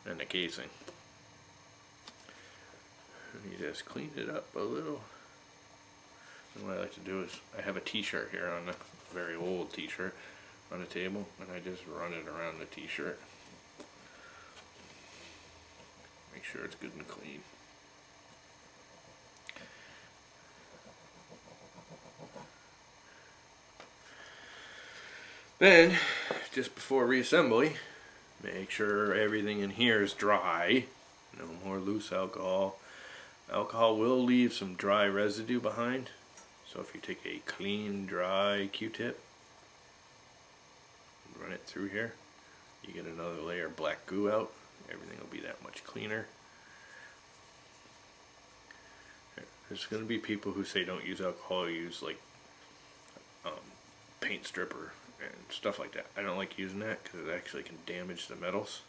and the casing. And you just clean it up a little. And what I like to do is, I have a t-shirt here on a very old t-shirt on the table, and I just run it around the t-shirt. Make sure it's good and clean. Then, just before reassembly, make sure everything in here is dry. No more loose alcohol. Alcohol will leave some dry residue behind. So if you take a clean, dry Q-tip, run it through here, you get another layer of black goo out. Everything will be that much cleaner. There's going to be people who say don't use alcohol, use like paint stripper and stuff like that. I don't like using that because it actually can damage the metals.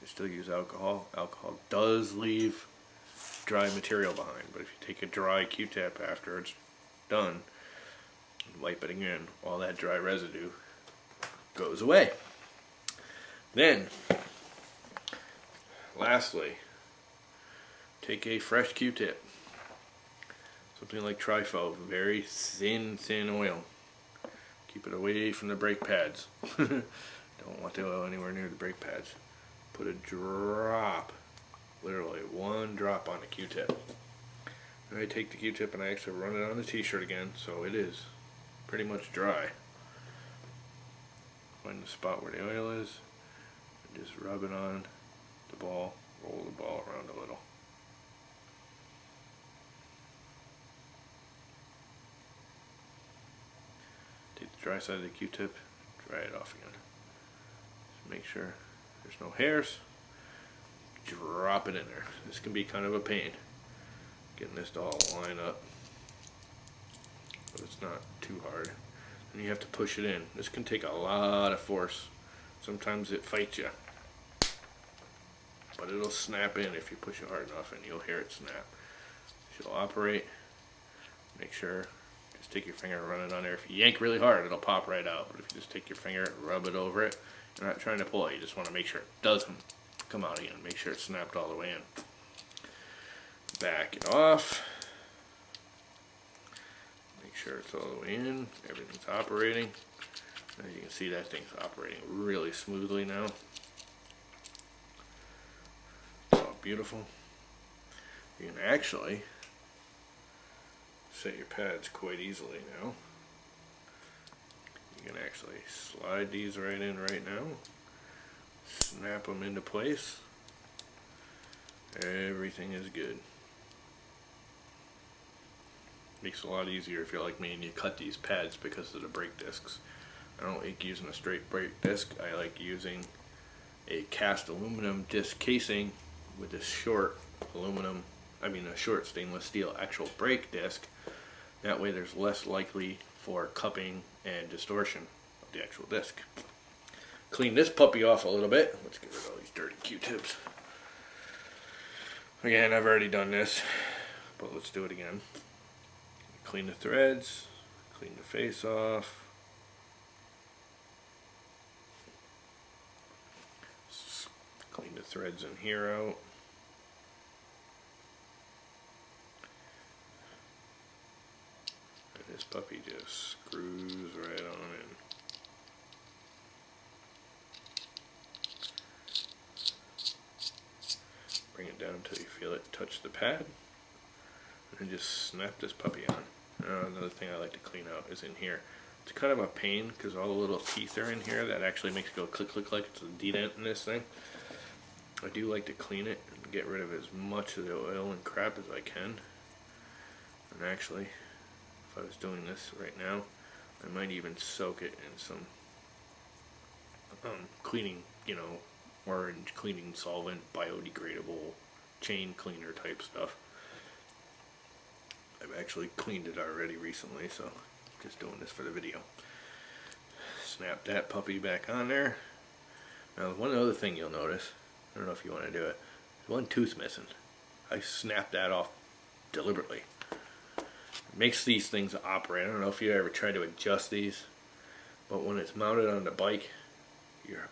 I still use alcohol. Alcohol does leave dry material behind, but if you take a dry Q-tip after it's done and wipe it again, all that dry residue goes away. Then, lastly, take a fresh Q-tip, something like Trifo, very thin oil. Keep it away from the brake pads. Don't want the oil anywhere near the brake pads. Put a drop, literally one drop on the Q-tip. And I take the Q-tip and I actually run it on the t-shirt again, so it is pretty much dry. Find the spot where the oil is, and just rub it on the ball, roll the ball around a little. Take the dry side of the Q-tip, dry it off again. Just make sure there's no hairs. Drop it in there. This can be kind of a pain, getting this to all line up, but it's not too hard. And you have to push it in. This can take a lot of force. Sometimes it fights you, but it'll snap in if you push it hard enough, and you'll hear it snap. She'll operate. Make sure, just take your finger and run it on there. If you yank really hard, it'll pop right out, but if you just take your finger and rub it over it, you're not trying to pull it, you just want to make sure it doesn't come out again. Make sure it's snapped all the way in. Back it off. Make sure it's all the way in. Everything's operating. As you can see, that thing's operating really smoothly now. Oh, beautiful. You can actually set your pads quite easily now. You can actually slide these right in right now. Snap them into place. Everything is good. Makes it a lot easier if you're like me and you cut these pads because of the brake discs. I don't like using a straight brake disc. I like using a cast aluminum disc casing with a short a short stainless steel actual brake disc. That way there's less likely for cupping and distortion of the actual disc. Clean this puppy off a little bit. Let's get rid of all these dirty Q-tips. Again, I've already done this, but let's do it again. Clean the threads, clean the face off. Clean the threads in here out. And this puppy just screws right on in. Bring it down until you feel it touch the pad, and then just snap this puppy on. Another thing I like to clean out is in here. It's kind of a pain because all the little teeth are in here that actually makes it go click click like it's a D-dent in this thing. I do like to clean it and get rid of as much of the oil and crap as I can. And actually, if I was doing this right now, I might even soak it in some cleaning, orange cleaning solvent, biodegradable chain cleaner type stuff. I've actually cleaned it already recently, so just doing this for the video. Snap that puppy back on there. Now, one other thing you'll notice, I don't know if you want to do it, there's one tooth missing. I snapped that off deliberately. It makes these things operate. I don't know if you ever tried to adjust these, but when it's mounted on the bike,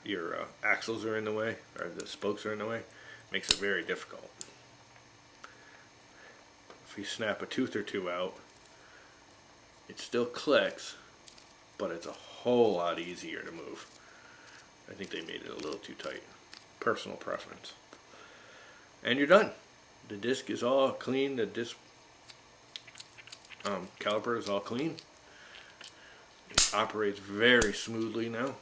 your axles are in the way, or the spokes are in the way. Makes it very difficult. If you snap a tooth or two out, it still clicks, but it's a whole lot easier to move. I think they made it a little too tight. Personal preference. And you're done. The disc is all clean. The disc caliper is all clean. It operates very smoothly now.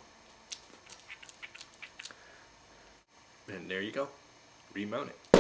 And there you go. Remount it.